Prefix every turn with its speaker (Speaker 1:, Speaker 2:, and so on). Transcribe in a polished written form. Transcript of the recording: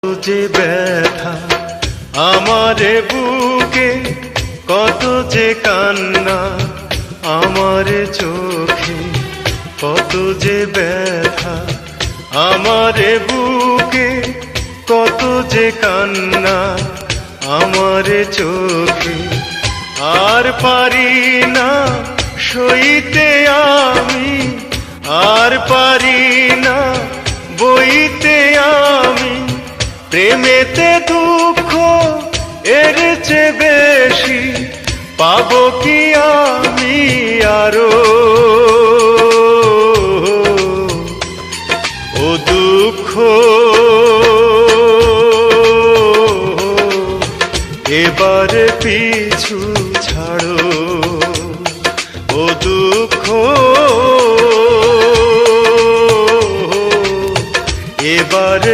Speaker 1: যে ব্যথা আমার বুকে, কত যে কান্না আমার চোখে, কত যে ব্যথা আমার বুকে, কত যে কান্না আমার চোখে। আর পারি না সইতে আমি, আর পারি না বইতে আমি, প্রেমেতে দুঃখ এর চেয়ে বেশি পাবো কি আমি আরো। ও দুঃখ এবার পিছু ছাড়ো, ও দুঃখ এবার